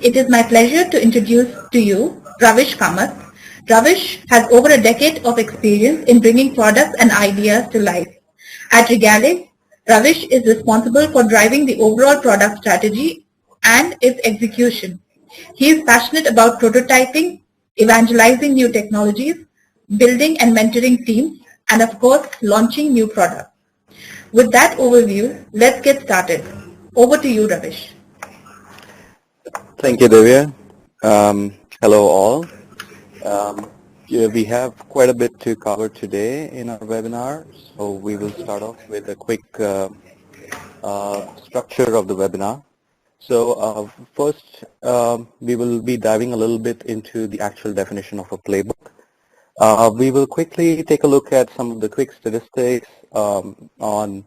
It is my pleasure to introduce to you Ravish Kamath. Ravish has over a decade of experience in bringing products and ideas to life. At Regale, Ravish is responsible for driving the overall product strategy and its execution. He is passionate about prototyping, evangelizing new technologies, building and mentoring teams, and of course, launching new products. With that overview, let's get started. Over to you, Ravish. Thank you, Divya. Hello all. We have quite a bit to cover today in our webinar, so we will start off with a quick structure of the webinar. So first, we will be diving a little bit into the actual definition of a playbook. We will quickly take a look at some of the quick statistics on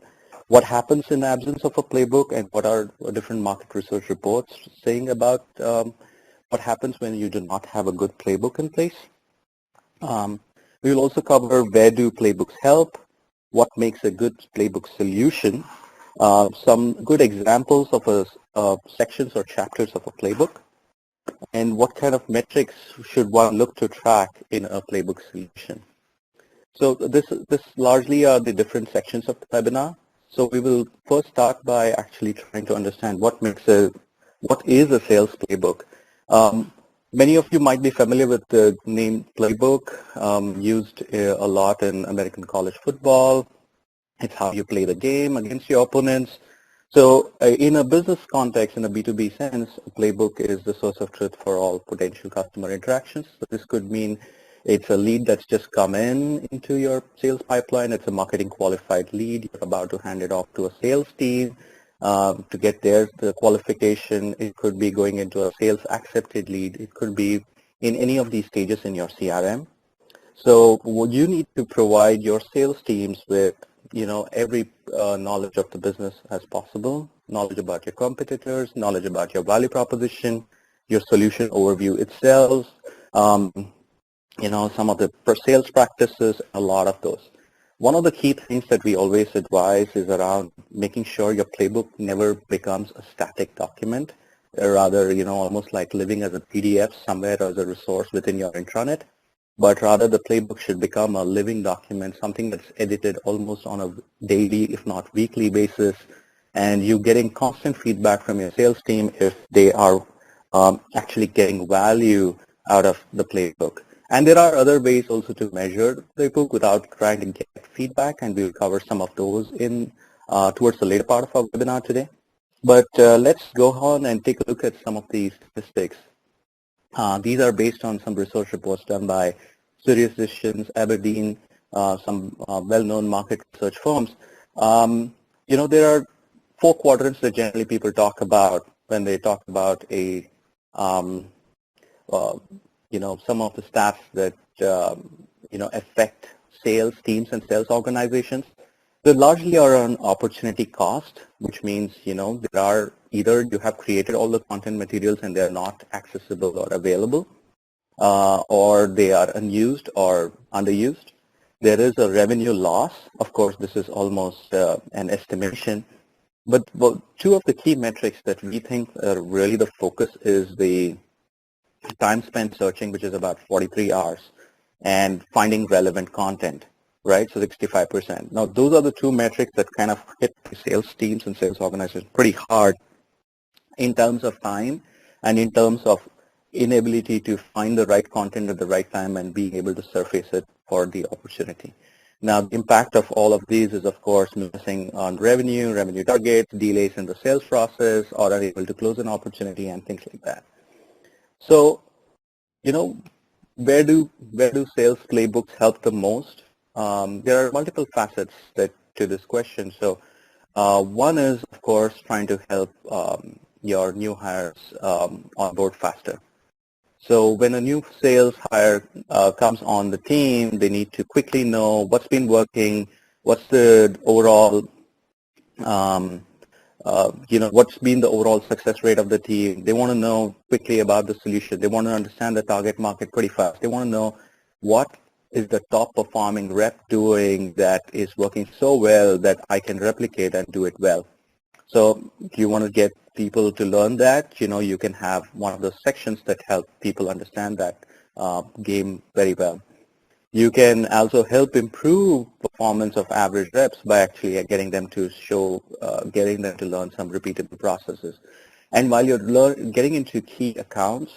what happens in the absence of a playbook and what are different market research reports saying about what happens when you do not have a good playbook in place. We will also cover where do playbooks help, what makes a good playbook solution, some good examples of sections or chapters of a playbook, and what kind of metrics should one look to track in a playbook solution. So this largely are the different sections of the webinar. So we will first start by actually trying to understand what is a sales playbook. Many of you might be familiar with the name playbook, used a lot in American college football. It's how you play the game against your opponents. So in a business context, in a B2B sense, a playbook is the source of truth for all potential customer interactions. So this could mean it's a lead that's just come into your sales pipeline. It's a marketing qualified lead. You're about to hand it off to a sales team to get the qualification. It could be going into a sales accepted lead. It could be in any of these stages in your CRM. So you need to provide your sales teams with every knowledge of the business as possible, knowledge about your competitors, knowledge about your value proposition, your solution overview itself, some of the sales practices, a lot of those. One of the key things that we always advise is around making sure your playbook never becomes a static document, rather, almost like living as a PDF somewhere as a resource within your intranet, but rather the playbook should become a living document, something that's edited almost on a daily, if not weekly basis, and you're getting constant feedback from your sales team if they are actually getting value out of the playbook. And there are other ways also to measure the playbook without trying to get feedback, and we'll cover some of those in towards the later part of our webinar today. But let's go on and take a look at some of these statistics. These are based on some research reports done by SiriusDecisions, Aberdeen, some well-known market research firms. There are 4 quadrants that generally people talk about when they talk about some of the stats that affect sales teams and sales organizations. They largely are on opportunity cost, which means there are either you have created all the content materials and they're not accessible or available, or they are unused or underused. There is a revenue loss. Of course, this is almost an estimation. But 2 of the key metrics that we think are really the focus is the time spent searching, which is about 43 hours, and finding relevant content, right? So 65%. Now, those are the 2 metrics that kind of hit the sales teams and sales organizations pretty hard in terms of time and in terms of inability to find the right content at the right time and being able to surface it for the opportunity. Now, the impact of all of these is, of course, missing on revenue targets, delays in the sales process, or unable to close an opportunity and things like that. So, where do sales playbooks help the most? There are multiple facets to this question. So, one is, of course, trying to help your new hires on board faster. So when a new sales hire comes on the team, they need to quickly know what's been working, what's the overall what's been the overall success rate of the team. They want to know quickly about the solution. They want to understand the target market pretty fast. They want to know what is the top performing rep doing that is working so well that I can replicate and do it well. So if you want to get people to learn that, you can have one of those sections that help people understand that game very well. You can also help improve performance of average reps by actually getting them to learn some repeatable processes. And while you're getting into key accounts,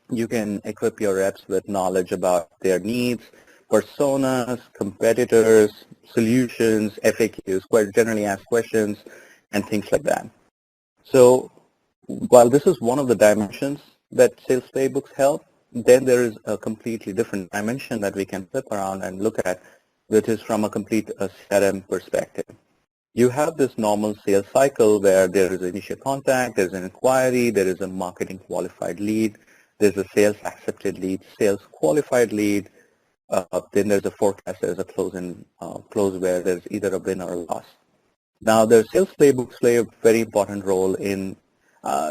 you can equip your reps with knowledge about their needs, personas, competitors, solutions, FAQs, quite generally asked questions, and things like that. So while this is one of the dimensions that sales playbooks help, then there is a completely different dimension that we can flip around and look at, which is from a complete CRM perspective. You have this normal sales cycle where there is initial contact, there's an inquiry, there is a marketing qualified lead, there's a sales accepted lead, sales qualified lead, then there's a forecast, there's a close where there's either a win or a loss. Now, the sales playbooks play a very important role in,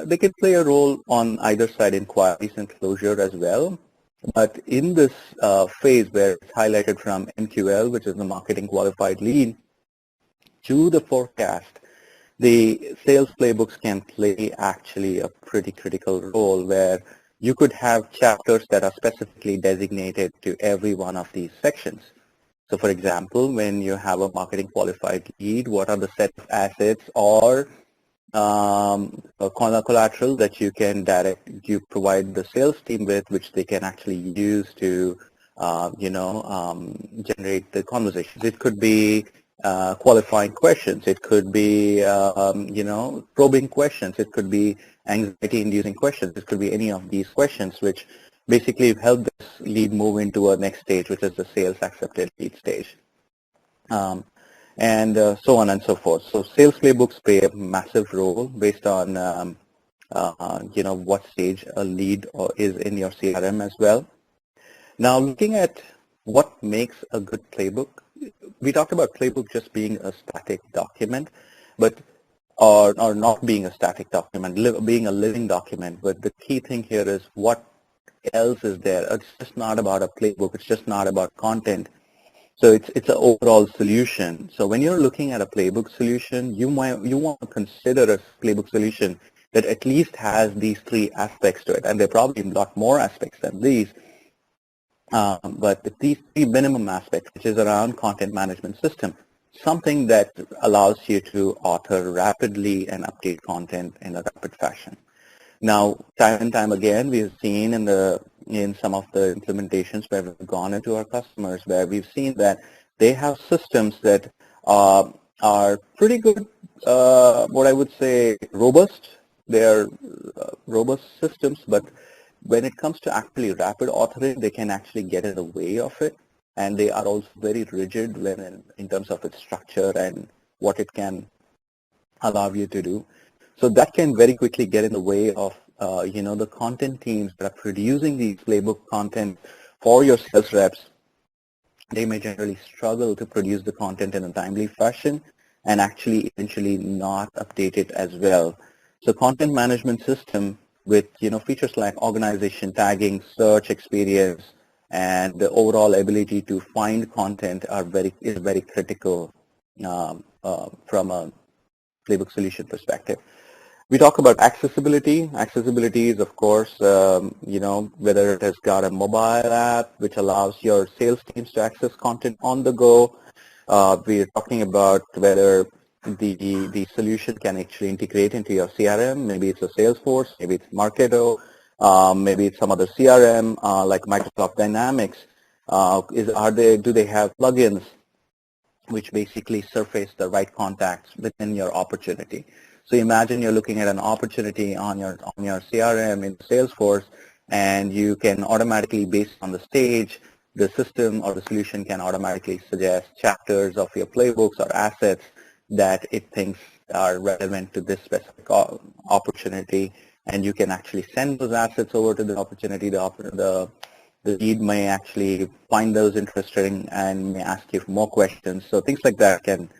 they can play a role on either side, inquiries and closure as well. But in this phase where it's highlighted from MQL, which is the marketing qualified lead, to the forecast, the sales playbooks can play actually a pretty critical role where you could have chapters that are specifically designated to every one of these sections. So for example, when you have a marketing qualified lead, what are the set of assets or collateral that you can provide the sales team with, which they can actually use to, generate the conversations. It could be qualifying questions. It could be, probing questions. It could be anxiety-inducing questions. It could be any of these questions, which basically help this lead move into a next stage, which is the sales accepted lead stage. And so on and so forth. So sales playbooks play a massive role based on, what stage a lead is in your CRM as well. Now, looking at what makes a good playbook, we talked about playbook just being a static document, or not being a static document, being a living document. But the key thing here is what else is there. It's just not about a playbook. It's just not about content. So it's an overall solution. So when you're looking at a playbook solution, you want to consider a playbook solution that at least has these three aspects to it. And there are probably a lot more aspects than these. But these three minimum aspects, which is around content management system, something that allows you to author rapidly and update content in a rapid fashion. Now, time and time again, we've seen in some of the implementations where we've gone into our customers, where we've seen that they have systems that are pretty good, what I would say, robust. They're robust systems, but when it comes to actually rapid authoring, they can actually get in the way of it, and they are also very rigid in terms of its structure and what it can allow you to do. So that can very quickly get in the way of, the content teams that are producing these playbook content for your sales reps. They may generally struggle to produce the content in a timely fashion and actually eventually not update it as well. So content management system with, features like organization, tagging, search experience, and the overall ability to find content is very critical from a playbook solution perspective. We talk about accessibility. Accessibility is, of course, whether it has got a mobile app, which allows your sales teams to access content on the go. We're talking about whether the solution can actually integrate into your CRM. Maybe it's a Salesforce, maybe it's Marketo, maybe it's some other CRM like Microsoft Dynamics. Do they have plugins which basically surface the right contacts within your opportunity? So imagine you're looking at an opportunity on your CRM in Salesforce, and you can automatically, based on the stage, the system or the solution can automatically suggest chapters of your playbooks or assets that it thinks are relevant to this specific opportunity, and you can actually send those assets over to the opportunity. The lead may actually find those interesting and may ask you for more questions. So things like that can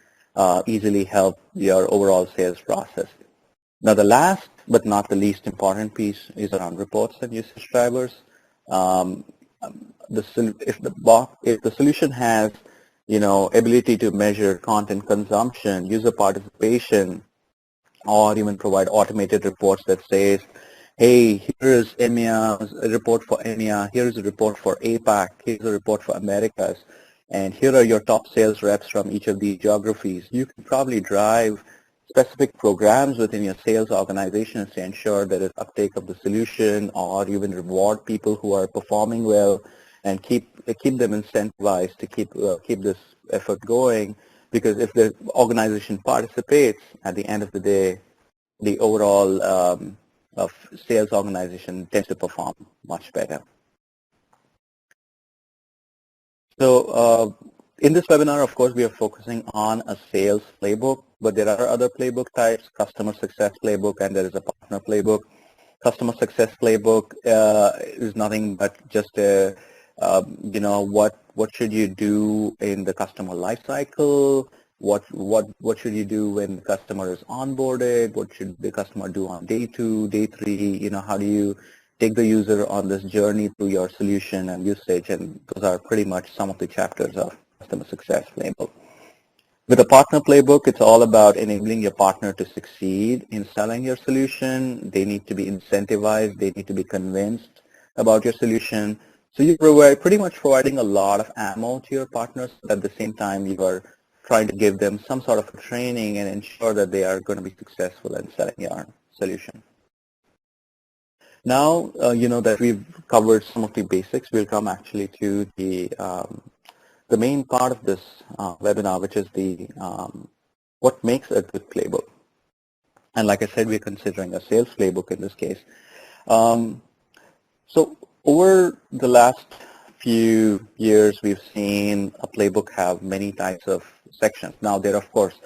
easily help your overall sales process. Now, the last but not the least important piece is around reports and usage drivers. If the solution has, ability to measure content consumption, user participation, or even provide automated reports that says, hey, here is EMEA, a report for EMEA, here is a report for APAC, here's a report for Americas, and here are your top sales reps from each of these geographies. You can probably drive specific programs within your sales organizations to ensure that it's uptake of the solution, or even reward people who are performing well and keep them incentivized to keep this effort going. Because if the organization participates, at the end of the day, the overall of sales organization tends to perform much better. So in this webinar, of course, we are focusing on a sales playbook, but there are other playbook types: customer success playbook, and there is a partner playbook. Customer success playbook is nothing but just a what should you do in the customer life cycle, what should you do when the customer is onboarded, what should the customer do on day 2, day 3, how do you take the user on this journey through your solution and usage, and those are pretty much some of the chapters of customer success playbook. With a partner playbook, it's all about enabling your partner to succeed in selling your solution. They need to be incentivized. They need to be convinced about your solution. So you provide pretty much providing a lot of ammo to your partners. At the same time, you are trying to give them some sort of training and ensure that they are going to be successful in selling your solution. Now, that we've covered some of the basics, we'll come actually to the main part of this webinar, which is the what makes a good playbook. And like I said, we're considering a sales playbook in this case. So over the last few years, we've seen a playbook have many types of sections. Now, there are, of course,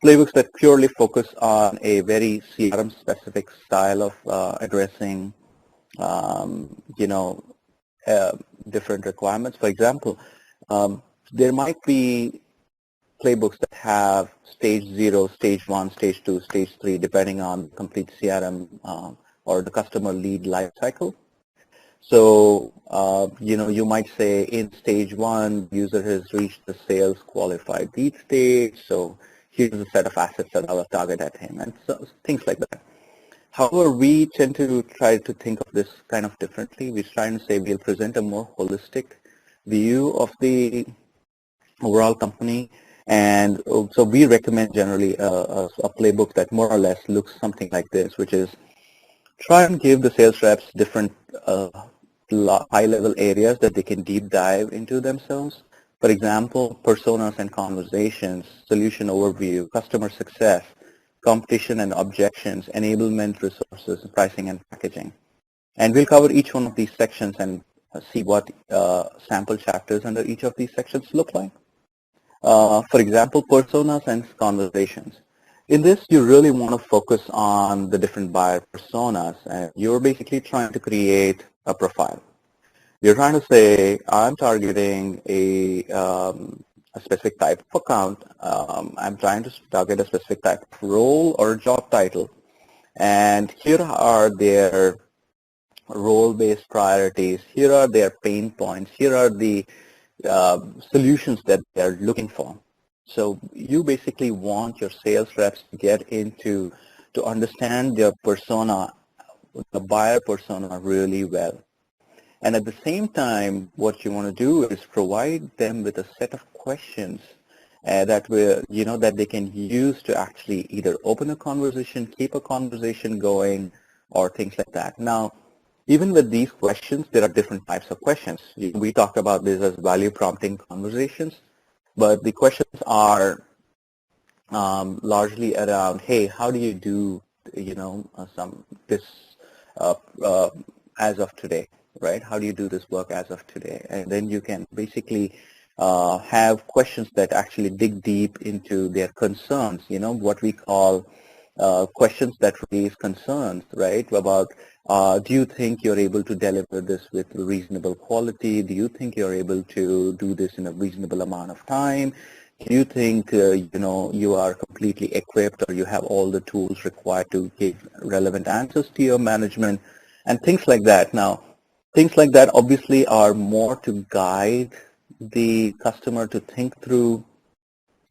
playbooks that purely focus on a very CRM-specific style of addressing, different requirements. For example, there might be playbooks that have stage 0, stage 1, stage 2, stage 3, depending on complete CRM or the customer lead life cycle. So, you might say in stage 1, user has reached the sales qualified lead stage, so here's a set of assets that I will target at him, and so, things like that. However, we tend to try to think of this kind of differently. We're trying to say we'll present a more holistic view of the overall company, and so we recommend generally a playbook that more or less looks something like this, which is try and give the sales reps different high-level areas that they can deep dive into themselves. For example, personas and conversations, solution overview, customer success, competition and objections, enablement resources, pricing and packaging. And we'll cover each one of these sections and see what sample chapters under each of these sections look like. For example, personas and conversations. In this, you really want to focus on the different buyer personas, and you're basically trying to create a profile. You're trying to say, I'm targeting a specific type of account. I'm trying to target a specific type of role or job title. And here are their role-based priorities. Here are their pain points. Here are the solutions that they're looking for. So you basically want your sales reps to get into, to understand their persona, the buyer persona really well. And at the same time, what you want to do is provide them with a set of questions that they can use to actually either open a conversation, keep a conversation going, or things like that. Now, even with these questions, there are different types of questions. We talked about this as value prompting conversations, but the questions are largely around, hey, how do you do, this as of today, right? How do you do this work as of today? And then you can basically have questions that actually dig deep into their concerns, what we call questions that raise concerns, right? About do you think you're able to deliver this with reasonable quality? Do you think you're able to do this in a reasonable amount of time? Do you think you are completely equipped, or you have all the tools required to give relevant answers to your management, and things like that? Now, things like that obviously are more to guide the customer to think through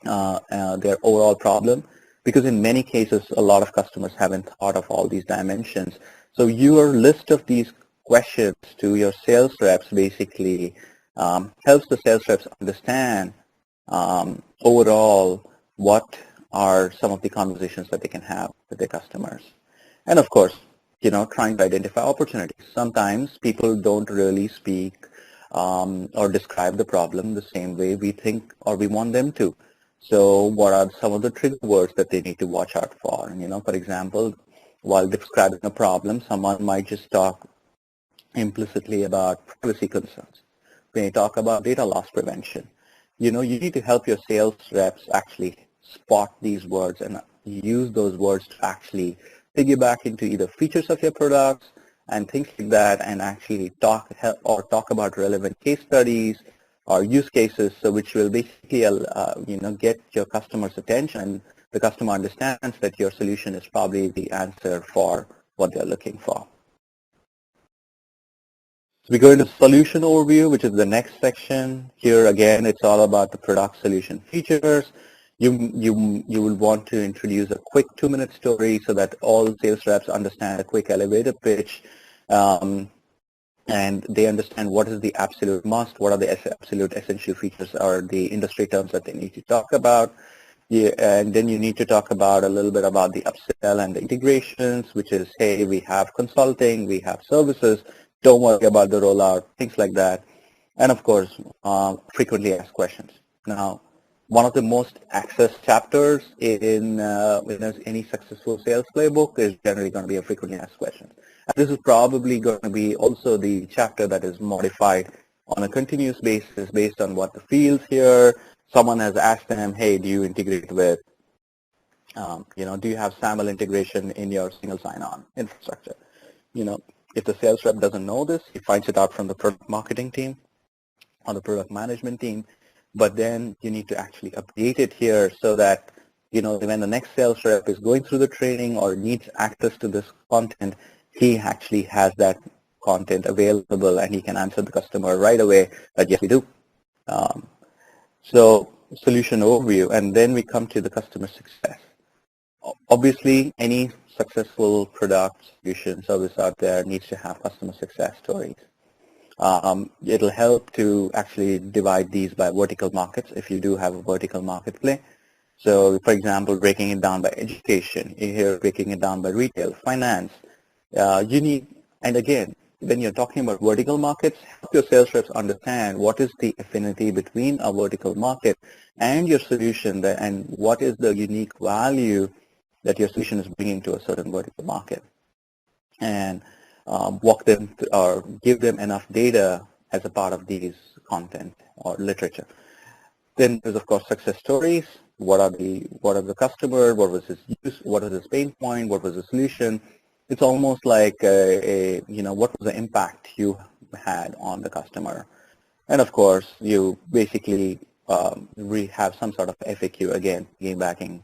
their overall problem. because in many cases, a lot of customers haven't thought of all these dimensions. So your list of these questions to your sales reps basically helps the sales reps understand overall what are some of the conversations that they can have with their customers. And of course, trying to identify opportunities. Sometimes people don't really speak or describe the problem the same way we think or we want them to. So what are some of the trigger words that they need to watch out for? For example, while describing a problem, someone might just talk implicitly about privacy concerns. When you talk about data loss prevention, you need to help your sales reps actually spot these words and use those words to actually piggyback into either features of your products and things like that, and actually talk about relevant case studies or use cases, so which will basically get your customer's attention. The customer understands that your solution is probably the answer for what they're looking for. So we go into solution overview, which is the next section. Here again, it's all about the product solution features. You will want to introduce a quick 2-minute story so that all sales reps understand a quick elevator pitch, and they understand what is the absolute must, what are the absolute essential features or the industry terms that they need to talk about. And then you need to talk about a little bit about the upsell and the integrations, which is, hey, we have consulting, we have services, don't worry about the rollout, things like that. And of course, frequently asked questions. Now, one of the most accessed chapters in any successful sales playbook is generally going to be a frequently asked questions. And this is probably going to be also the chapter that is modified on a continuous basis based on what the fields here. Someone has asked them, hey, do you integrate with, do you have SAML integration in your single sign-on infrastructure? If the sales rep doesn't know this, he finds it out from the product marketing team or the product management team. But then you need to actually update it here so that, when the next sales rep is going through the training or needs access to this content, he actually has that content available and he can answer the customer right away that, yes, we do. So solution overview, and then we come to the customer success. Obviously, any successful product, solution, service out there needs to have customer success stories. It'll help to actually divide these by vertical markets if you do have a vertical market play. So, for example, breaking it down by education, here breaking it down by retail, finance. And again, when you're talking about vertical markets, help your sales reps understand what is the affinity between a vertical market and your solution, and what is the unique value that your solution is bringing to a certain vertical market. And walk them or give them enough data as a part of these content or literature. Then there's of course success stories. What are the customer? What was his use? What was his pain point? What was the solution? It's almost like what was the impact you had on the customer? And of course, you basically have some sort of FAQ again, backing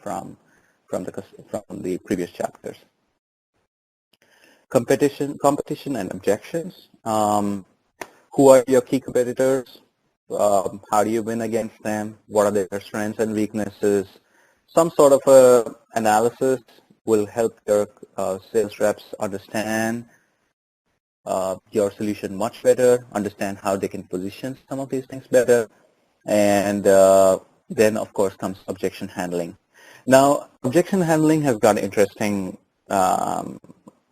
from the previous chapters. Competition and objections. Who are your key competitors? How do you win against them? What are their strengths and weaknesses? Some sort of analysis will help your sales reps understand your solution much better, understand how they can position some of these things better, and then of course comes objection handling. Now, objection handling has got interesting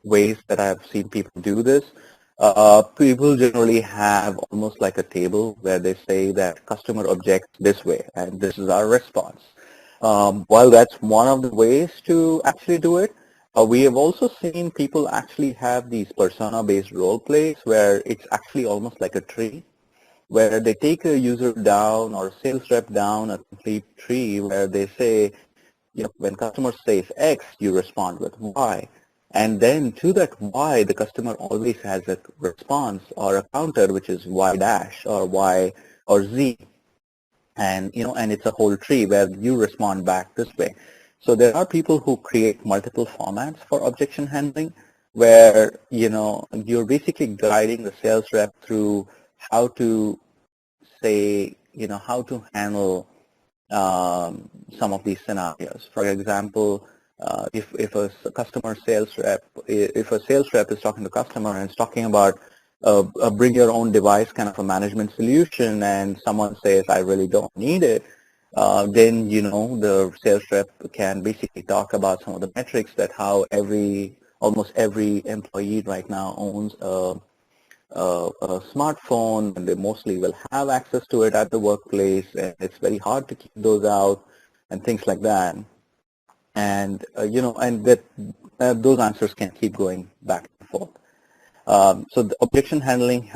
ways that I have seen people do this. People generally have almost like a table where they say that customer objects this way and this is our response. While that's one of the ways to actually do it, we have also seen people actually have these persona-based role plays where it's actually almost like a tree, where they take a user down or a sales rep down a complete tree where they say, when customer says X, you respond with Y. And then to that Y, the customer always has a response or a counter, which is Y dash or Y or Z. And, and it's a whole tree where you respond back this way. So there are people who create multiple formats for objection handling where, you're basically guiding the sales rep through how to say, how to handle some of these scenarios. For example, if a customer sales rep, if a sales rep is talking to customer and is talking about a bring your own device kind of a management solution, and someone says, I really don't need it, then the sales rep can basically talk about some of the metrics that how almost every employee right now owns a smartphone, and they mostly will have access to it at the workplace, and it's very hard to keep those out and things like that. And and that those answers can keep going back and forth. So the objection handling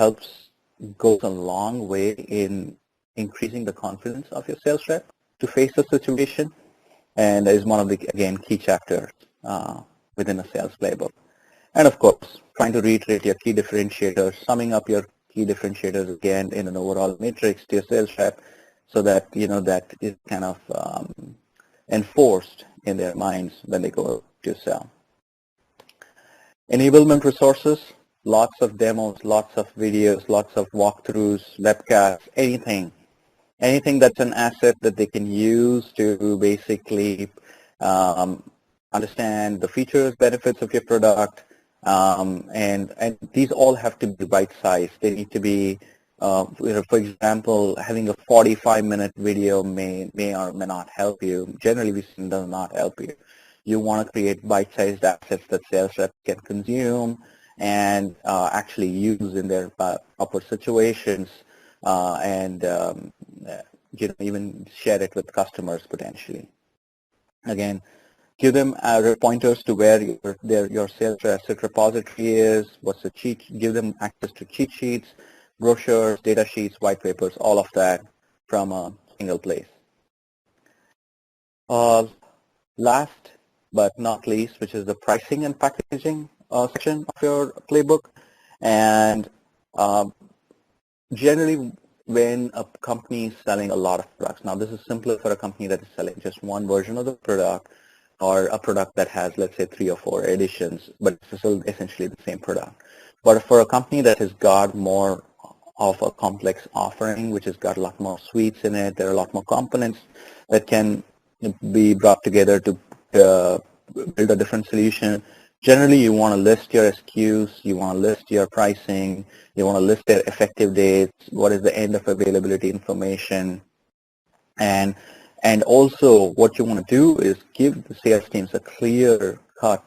goes a long way in increasing the confidence of your sales rep to face the situation, and is one of the, again, key chapters within a sales playbook. And of course, trying to reiterate your key differentiators, summing up your key differentiators again in an overall matrix to your sales rep, so that that is kind of enforced in their minds when they go to sell. Enablement resources, lots of demos, lots of videos, lots of walkthroughs, webcasts, anything that's an asset that they can use to basically understand the features, benefits of your product, and these all have to be bite-sized. They need to be, for example, having a 45-minute video may or may not help you. Generally, we see does not help you. You want to create bite-sized assets that sales reps can consume and actually use in their proper situations, and even share it with customers potentially. Again, give them pointers to where your sales asset repository is, what's the give them access to cheat sheets, brochures, data sheets, white papers, all of that from a single place. Last but not least, which is the pricing and packaging section of your playbook. And generally, when a company is selling a lot of products, now this is simpler for a company that is selling just one version of the product, or a product that has, let's say, 3 or 4 editions, but it's still essentially the same product. But for a company that has got more of a complex offering, which has got a lot more suites in it, there are a lot more components that can be brought together to build a different solution. Generally, you want to list your SKUs, you want to list your pricing, you want to list their effective dates, what is the end of availability information, and also what you want to do is give the sales teams a clear-cut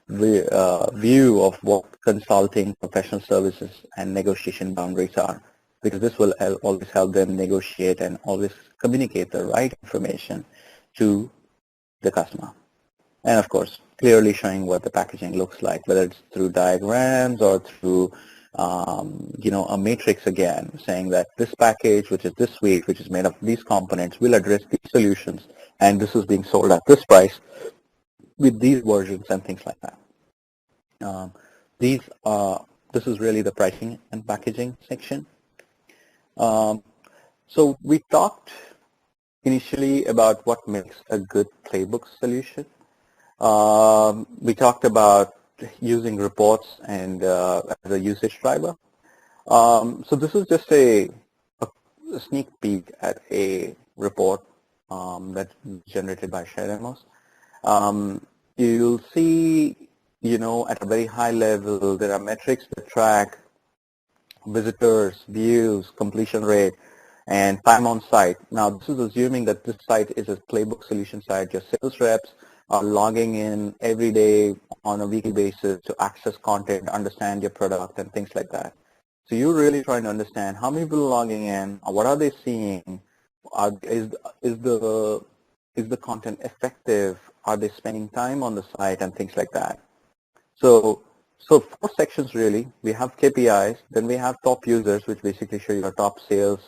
view of what consulting, professional services, and negotiation boundaries are, because this will always help them negotiate and always communicate the right information to the customer. And of course, clearly showing what the packaging looks like, whether it's through diagrams or through a matrix, again, saying that this package, which is this suite, which is made of these components, will address these solutions, and this is being sold at this price with these versions and things like that. This is really the pricing and packaging section. So we talked initially about what makes a good playbook solution. We talked about using reports and as a usage driver. So this is just a sneak peek at a report that's generated by CRM. You'll see, at a very high level, there are metrics that track visitors, views, completion rate, and time on site. Now, this is assuming that this site is a playbook solution site. Your sales reps are logging in every day on a weekly basis to access content, understand your product, and things like that. So you're really trying to understand how many people are logging in, what are they seeing, is the content effective, are they spending time on the site, and things like that. So 4 sections really. We have KPIs, then we have top users, which basically show your top sales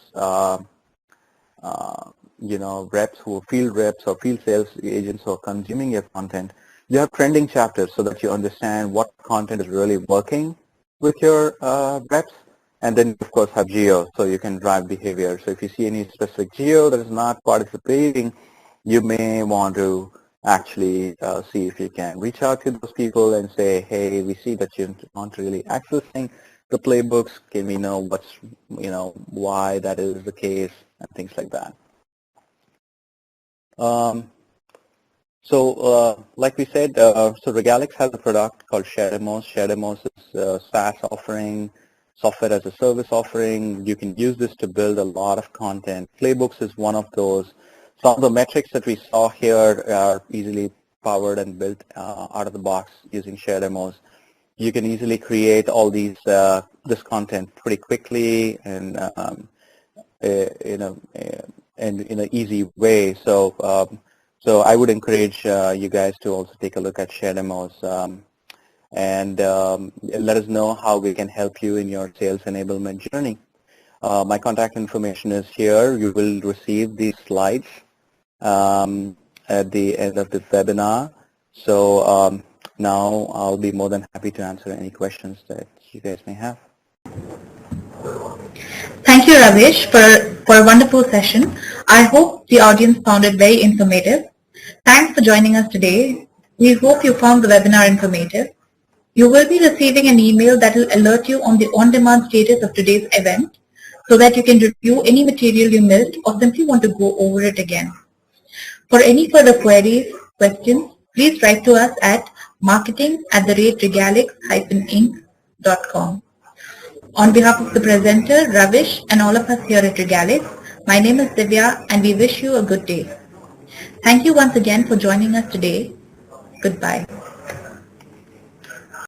reps, who are field reps or field sales agents who are consuming your content. You have trending chapters so that you understand what content is really working with your reps. And then, of course, have geo, so you can drive behavior. So if you see any specific geo that is not participating, you may want to actually see if you can reach out to those people and say, hey, we see that you're not really accessing the playbooks. Can we know why that is the case, and things like that. Like we said, so Regalix has a product called ShareDemos. ShareDemos is a SaaS offering, software as a service offering. You can use this to build a lot of content. Playbooks is one of those. Some of the metrics that we saw here are easily powered and built out of the box using ShareDemos. You can easily create all these this content pretty quickly and in an easy way. So I would encourage you guys to also take a look at ShareDemos and let us know how we can help you in your sales enablement journey. My contact information is here. You will receive these slides at the end of this webinar. So now I'll be more than happy to answer any questions that you guys may have. Thank you, Ravish, for a wonderful session. I hope the audience found it very informative. Thanks for joining us today. We hope you found the webinar informative. You will be receiving an email that will alert you on the on-demand status of today's event so that you can review any material you missed or simply want to go over it again. For any further queries, questions, please write to us at marketing@regalix-inc.com. On behalf of the presenter, Ravish, and all of us here at Regalix, my name is Divya and we wish you a good day. Thank you once again for joining us today. Goodbye.